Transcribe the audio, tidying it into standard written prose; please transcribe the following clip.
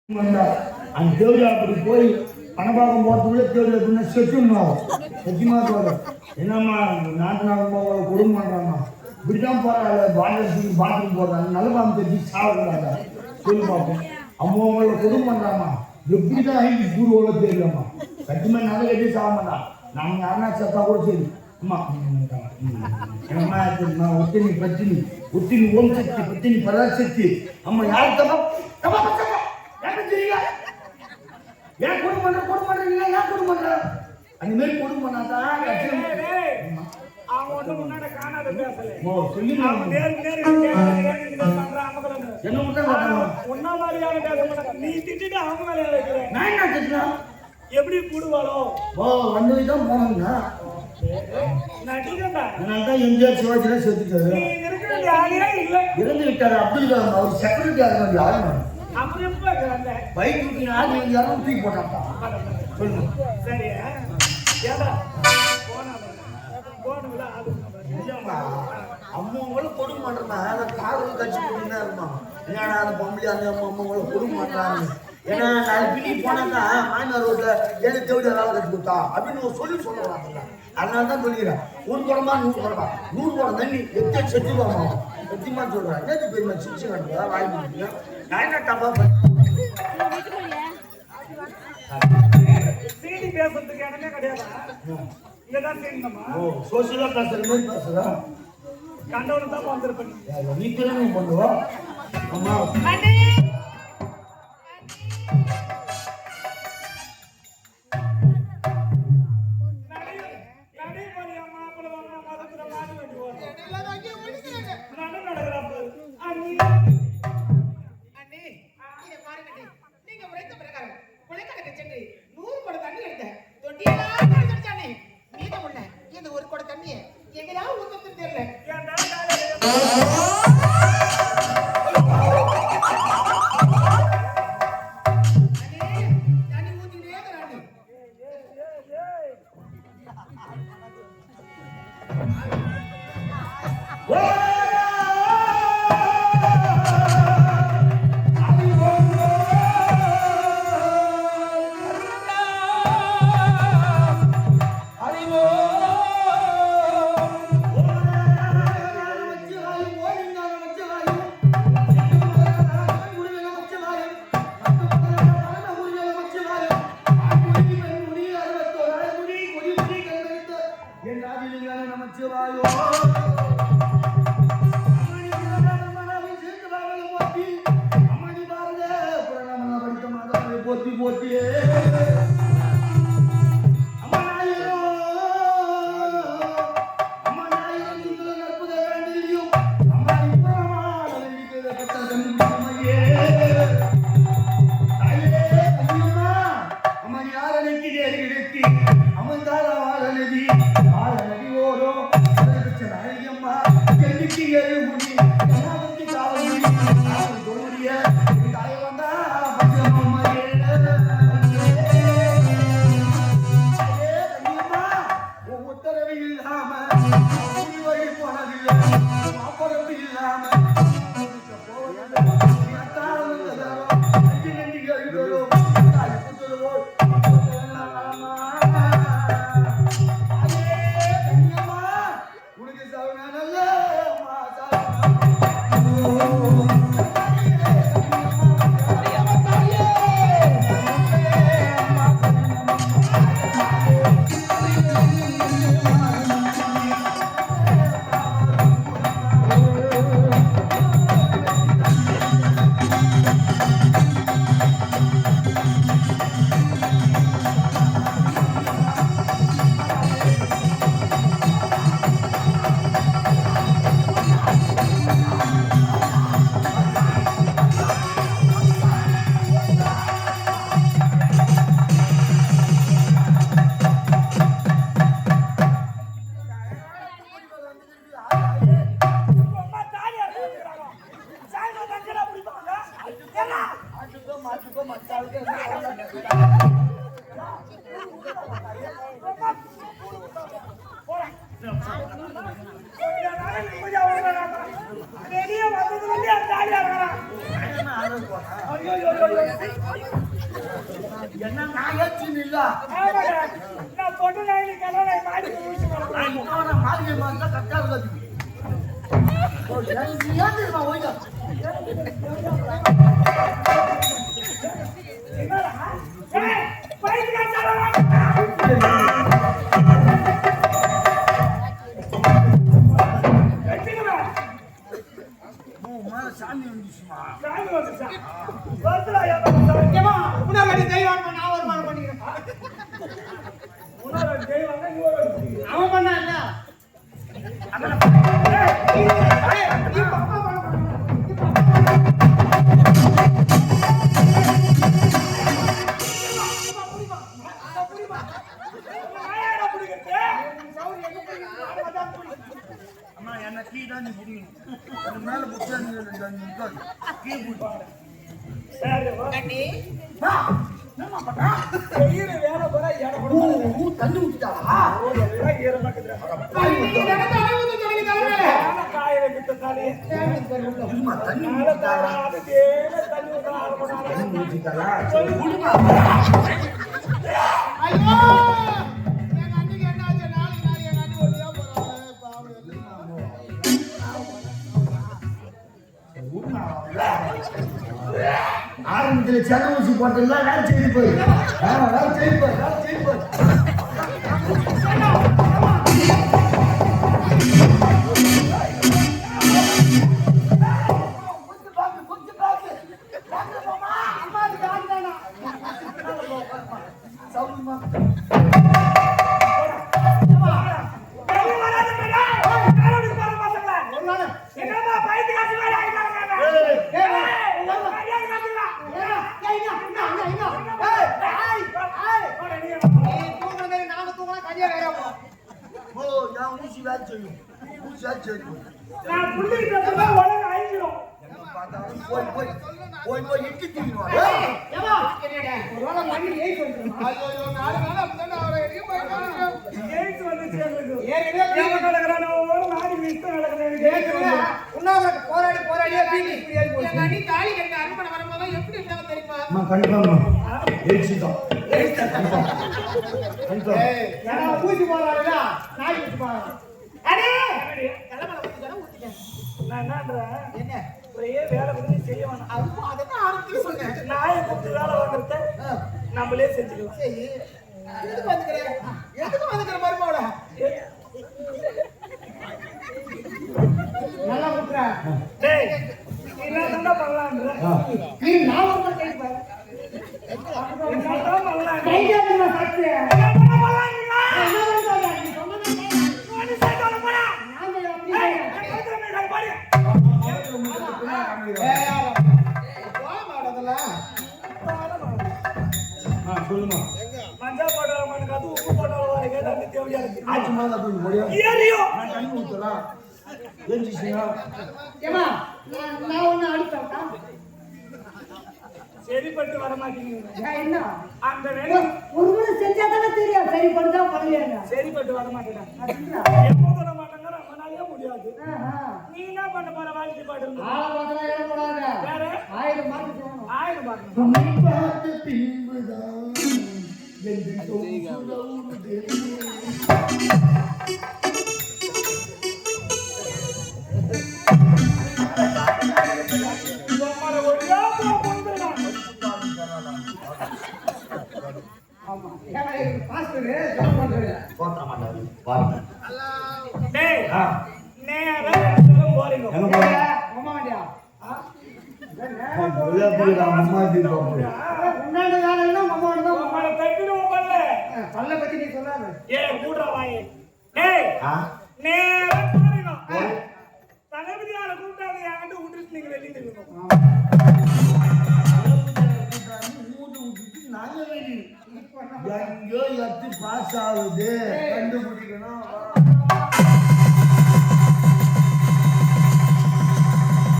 அந்த தேவையா அப்படி போய் பணப்பாக்கம் போறதுக்குள்ளே தேவையா அப்படின்னா செட்டுணும் சத்தியமா தோற என்னம்மா நாட்டு நாள் குடும்பம் பண்றாம்மா இப்படிதான் போறாங்க பாத்ரூம் போடுறாங்க நல்ல பாம்பு தெரிஞ்சு சாப்பிடுறாங்க சொல்லி பார்ப்போம் அம்மாவங்கள குடும்பம் பண்றாமா எப்படிதான் ஐந்து பூர்வம் தெரியலம்மா சத்தியமா நல்ல கட்டி சாக மாட்டான் நாங்க யாருன்னா சத்தா கூட சரி அம்மா என்னம்மா தெரியுமா ஒத்தினி பத்தினி ஒத்தினி ஓம் சக்தி பத்தினி பராசக்தி அம்மா யாரு தப்பா ஏன் குடும்பம் பண்றீங்க ஏன் குடும்பம் பண்ற அந்த மாதிரி குடும்பம் பண்ணாதான் எப்படி கூடுவாளோ வந்துதான் போனோம்னா எம்ஜிஆர் சிவாஜி செத்துட்டாரு இறந்து விட்டாரு அப்துல் கலாம் அவர் செக்ரட்டரி ஆக யாரும் பைக் தூக்கி யாரும் தூக்கி போட்டாப்பா சொல்லுங்க சரி அம்மாவங்களும் கொடுமை பண்றா காதல் கட்சி போட்டுதான் இருந்தான் ஏன்னா அந்த பொம்பளை அந்த அம்மாவங்களும் கொடுமை பண்றாங்க ஏன்னா நாலு பின்னி போனாக்கா மாமியார் ரோட்ல ஏழு தேவையா வேலை கட்டி கொடுத்தா அப்படின்னு சொல்லி சொல்லுவாங்க அதனால தான் சொல்லிக்கிறேன் 100 குடமா 100 குடமா 100 குடம் தண்ணி எத்தனை செத்துவாங்க சத்தியமா சொல்றேன் என்னது பெருமை சிரிச்சு கட்டுறதா வாங்கி கொடுத்தீங்க நான் என்ன டப்பா சீடி பேசுறதுக்கு இடமே கிடையாது இங்கதான் செய்யணுமா சோசியலா பேசுற மாதிரி பேசுறா கண்டவனு தான் வந்திருப்பேன் நீ திறமை பண்ணுவா அம்மா கணக்கு போறேன். ஐயோ, ஐயோ, ஐயோ. என்ன நான் ஏற்றின்னு இல்ல. ஆமாடா. நான் பொண்ணு நாயினி கல்யாணம் ஆகி மாடி ஊசி வரப்போ. நான் இப்போ நான் மாளிகை மாதிரி தான் கரெக்டா இருக்குது. ஓ, எனக்கு ஏற்றிருமா ஓய்யா. என்னடா? ஏய், பைத்தியக்காரன் வாங்க. வெட்டிடுவா. மேல சாமி வந்துச்சுமா. சாமி வந்துச்சா? வருதுடா, ஏப்பா, ஏமா உன்னாடி தெய்வம் நான் வருமானம் பண்ணிக்கிறேன். உன்னோட தெய்வங்க நீ ஒரு வச்சிருக்கீங்க. அவன் பண்ணா இல்ல நாயாடா பிடிக்கிறது? அம்மா என்ன கீ தான் நீ புடிக்கணும். அது மேல புடிச்சா நீ இருக்காது. கீ புடி. சரி, வா. வா. என்னம்மா பண்ற? செய்யற வேலை பூரா எடை கொடுக்காத. தண்ணி ஊத்திட்டா. எல்லாம் ஈரமா இருக்குதுடா. நீங்க நடந்து அனுமதி சொல்லுங்க தலைவரே. நானும் காய வைக்கிற தாலி. அம்மா தண்ணி நாளை ஊத்திட்டா. அது தேவை தண்ணி ஊத்தா, அரை மணி நேரம். தண்ணி ஊத்திட்டாளா? ஐயோ எங்க அண்ணிக்கு என்ன ஆச்சு? நாளைக்கு எங்க அண்ணி ஒல்லியா போறாங்க. பாவம். ஆரம்பத்துல சென்னை ஊசி போட்டதுலாம் வேலை செய்து போய் வேலை செய்து போய் வேலை செய்து போய் தண்ணி வராதுங்கடா. காலோடிக்கு போற பசங்களா. என்னம்மா பைத்தியக்காரன் வேலை ஆயிட்டாங்க. மரியாதை காட்டுங்களா. போடா, நீ என்ன பண்ற? நீ தூங்குற மாதிரி நாங்க தூங்கலாம் கடியா வேற போ. ஓ நான் ஊசி வேலை செய்யும் ஊசி வேலை செய்யும் நான் புள்ளிட்டு வந்தா உலகம் அழிஞ்சிடும். போய் போய் போய் போய் இட்டு தூக்கிடுவா ஏமா ஒருவேளை மண்ணி ஏய் சொல்றேன். ஐயோ நாலு நாள் அப்படிதான் அவரை எங்க போயிட்டாங்க. ஜெயிச்சு வந்துச்சு எங்களுக்கு. ஏற்கனவே எவன் நடக்கிறானோ ஒரு நாடி மிஸ்டர் நடக்கிறான். ஏற்கனவே உண்ணாவிரத போராடி போராடி எங்க அண்ணி தாலி கட்ட அனுமதி வரும்போது எப்படி இருந்தாங்க தெரியுமா? அம்மா கண்டிப்பாம்மா ஜெயிச்சுட்டோம் ஏன்னா ஊசி போடுறாருல நாய் ஊசி போடுறாரு. அடே கிளம்பல ஊத்திட்டா ஊத்திட்டேன். நான் என்னன்றேன், என்ன ஒரே வேலை வந்து செய்ய வேணாம். அதுதான் ஆரம்பத்துல சொன்னேன். நாயை கூப்பிட்டு வேலை வாங்குறத நம்மளே செஞ்சுக்கலாம். சரி எதுக்கு வந்துக்கிற மருமோட நல்லா குத்துற. டேய், நீ என்ன பண்ணலான்ற? நீ நான் ஒரு கை பாரு. என்னதான் பண்ணலாம்? கை காட்டுமா சத்து. என்ன பண்ணலாம்ங்களா? என்ன பண்றாங்க? நீ சொன்னதே ஓடி சைடுல போடா. நான் அப்படி ஏய், செய்யறேன். கழுத்துல மேல பாரு. சொல்லுமா மஞ்சள் போட்டாலும் மண்ணுக்கு அது உப்பு போட்டாலும் வர கேட்டா நீ தேவையா இருக்கு. ஆச்சு மாதிரி அது முடியும் ஏறியும். நான் தண்ணி ஊற்றலாம் தெரிஞ்சிச்சுங்களா ஏமா நான் ஒண்ணு அடிப்பேன்டா. சரிப்பட்டு வர மாட்டேங்குது. என்ன அந்த வேலை ஒரு முறை செஞ்சா தானே தெரியும் சரி பண்ணுதா பண்ணலையா. சரிப்பட்டு வர மாட்டேங்கிறான். அப்படியா? எப்போ வர மாட்டேங்கிற நம்மளாலே முடியாது. ஆஹா. நீ என்ன பண்ண போற வாழ்க்கை பாட்டு இருந்து? ஆளை பார்த்தா இடம் போடாத. வேற 1000 மார்க் சொல்லணும். ஆயிரம் பார்க்கணும். உன்னை பார்த்த பின்புதான் என்று சொல்லுதே. நம்மள ஒரே போந்துடலாம். ஆமா ஏன்னா பாஸ்டர் ஜாப் பண்றாரு. போட்ட மாட்டாரு பாருங்க டேய், ஆ நேரா இடத்துல போறீங்க. எங்க போறீங்க? அம்மா வேண்டியா ஒரே போயிடா அம்மா தீர்ப்போம் முன்னாடி வேலைன்னா அம்மா தான் நம்மள தட்டிடுவோம் பல்ல. பல்ல பத்தி நீ சொல்லாத. ஏய், கூடுறா வாயே. டேய், ஆ நேரா போறீங்க. தளபதியார கூப்பிட்டாங்க, என்கிட்ட விட்டுட்டு நீங்க வெளியே நில்லுங்க. எங்கோ எத்து பாஸ் ஆகுது கண்டுபிடிக்கணும்